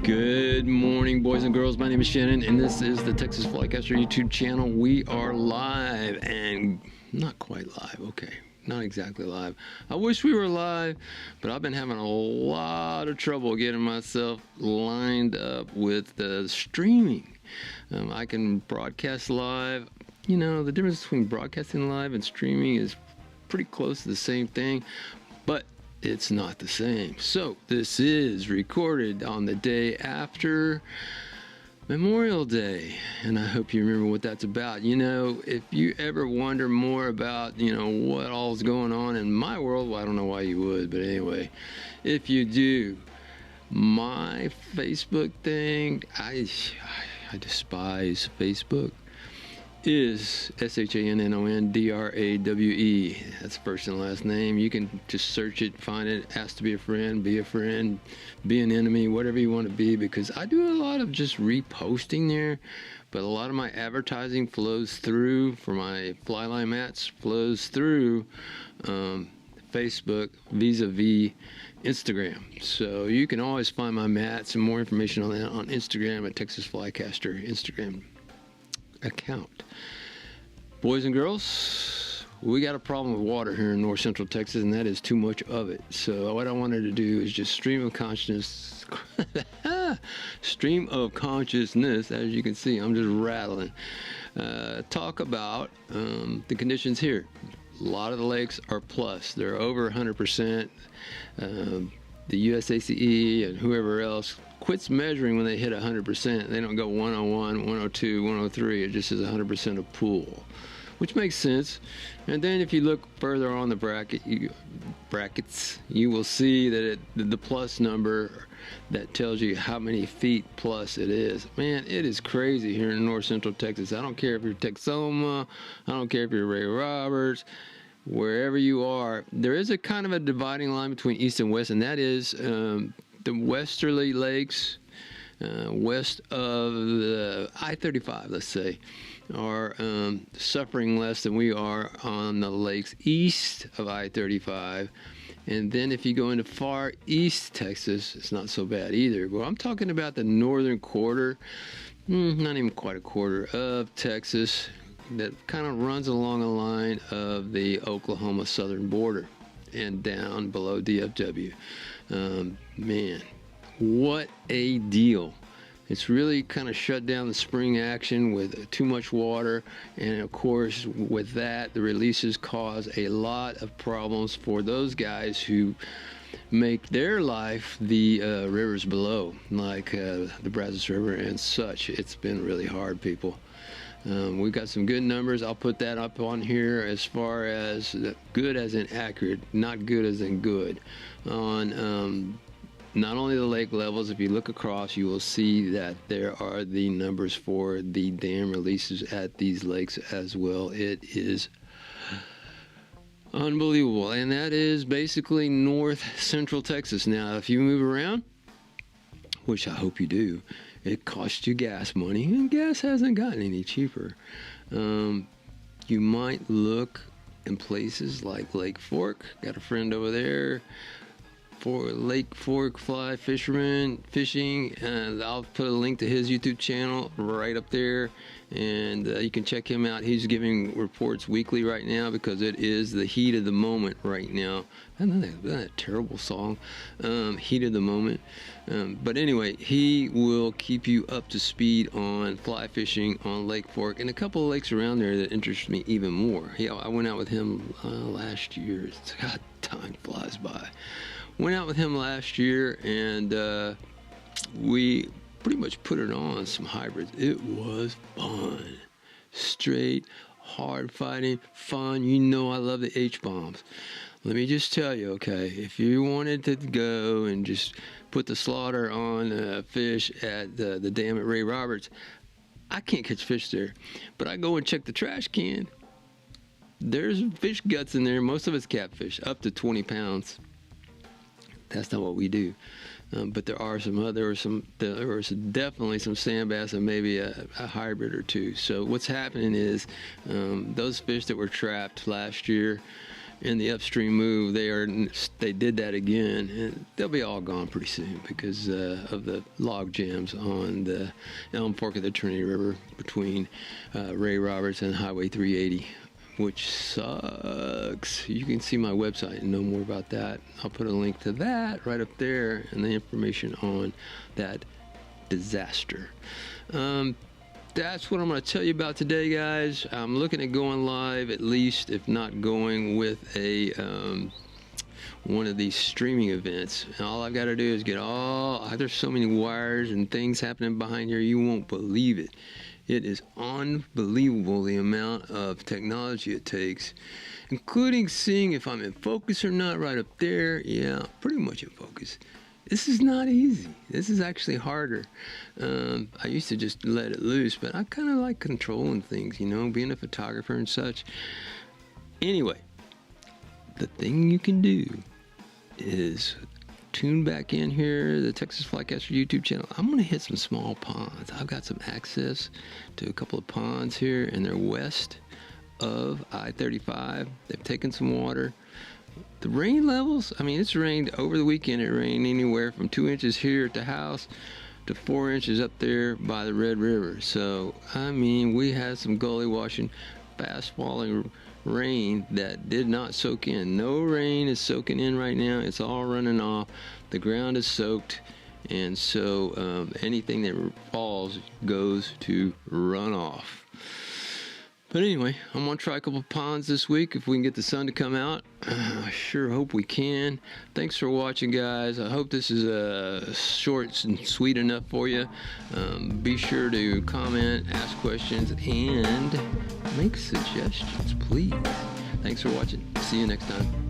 Good morning, boys and girls. My name is Shannon, and this is the Texas Flycaster YouTube channel. We are live, and not quite live. Okay, not exactly live. I wish we were live, but I've been having a lot of trouble getting myself lined up with the streaming. I can broadcast live. You know, the difference between broadcasting live and streaming is pretty close to the same thing, but it's not the same. So this is recorded on the day after Memorial Day, and I hope you remember what that's about. You know, if you ever wonder more about, you know, what all's going on in my world, well, I don't know why you would, but anyway, if you do, my Facebook thing, I despise Facebook, is SHANNONDRAWE. That's first and last name. You can just search it, find it, ask to be a friend, be an enemy, whatever you want to be, because I do a lot of just reposting there, but a lot of my advertising flows through for my fly line mats, flows through Facebook vis-a-vis Instagram. So you can always find my mats and more information on that on Instagram at Texas Flycaster Instagram account. Boys and girls, we got a problem with water here in north central Texas, and that is too much of it. So what I wanted to do is just stream of consciousness, as you can see, I'm just rattling, talk about the conditions here. A lot of the lakes are plus. They're over 100%. The USACE and whoever else quits measuring when they hit 100%. They don't go 101, 102, 103. It just is 100% of pool, which makes sense. And then if you look further on the brackets, you will see that the plus number that tells you how many feet plus it is. Man, it is crazy here in north central Texas. I don't care if you're Texoma, I don't care if you're Ray Roberts, wherever you are, there is a kind of a dividing line between east and west, and that is the westerly lakes, west of the I-35, let's say, are suffering less than we are on the lakes east of I-35. And then if you go into far east Texas, it's not so bad either. But I'm talking about the northern quarter, not even quite a quarter of Texas, that kind of runs along the line of the Oklahoma southern border and down below DFW. Man, what a deal. It's really kind of shut down the spring action with too much water, and of course with that the releases cause a lot of problems for those guys who make their life the rivers below, like the Brazos River and such. It's been really hard, people. We've got some good numbers. I'll put that up on here as far as good as in accurate, not good as in good, on not only the lake levels. If you look across, you will see that there are the numbers for the dam releases at these lakes as well. It is unbelievable, and that is basically north central Texas. Now, if you move around, which I hope you do, it costs you gas money, and gas hasn't gotten any cheaper. You might look in places like Lake Fork. Got a friend over there for Lake Fork fly fishing, and I'll put a link to his YouTube channel right up there, and you can check him out. He's giving reports weekly right now because it is the heat of the moment right now. I know that a terrible song, heat of the moment. But anyway, he will keep you up to speed on fly fishing on Lake Fork and a couple of lakes around there that interest me even more. I went out with him last year. God, time flies by. Went out with him last year, and we pretty much put it on some hybrids. It was fun. Straight, hard fighting, fun. You know I love the H-bombs. Let me just tell you, okay, if you wanted to go and just put the slaughter on fish at the dam at Ray Roberts, I can't catch fish there, but I go and check the trash can. There's fish guts in there. Most of it's catfish, up to 20 pounds. That's not what we do. But there was definitely some sand bass and maybe a hybrid or two. So what's happening is those fish that were trapped last year in the upstream move, they did that again, and they'll be all gone pretty soon because of the log jams on the Elm Fork of the Trinity River between Ray Roberts and Highway 380, which sucks. You can see my website and know more about that. I'll put a link to that right up there and the information on that disaster. That's what I'm going to tell you about today, guys. I'm looking at going live, at least, if not going with a one of these streaming events. And all I've got to do is get there's so many wires and things happening behind here, you won't believe it. It is unbelievable the amount of technology it takes, including seeing if I'm in focus or not right up there. Yeah, pretty much in focus. This is not easy. This is actually harder. I used to just let it loose, but I kind of like controlling things, being a photographer and such. Anyway, the thing you can do is tune back in here, the Texas Flycaster YouTube channel. I'm going to hit some small ponds. I've got some access to a couple of ponds here, and they're west of I-35. They've taken some water. The rain levels, it's rained over the weekend. It rained anywhere from 2 inches here at the house to 4 inches up there by the Red River. So, we had some gully washing, fast falling rain that did not soak in. No rain is soaking in right now. It's all running off. The ground is soaked. And so anything that falls goes to run off. But anyway, I'm going to try a couple ponds this week if we can get the sun to come out. I sure hope we can. Thanks for watching, guys. I hope this is short and sweet enough for you. Be sure to comment, ask questions, and make suggestions, please. Thanks for watching. See you next time.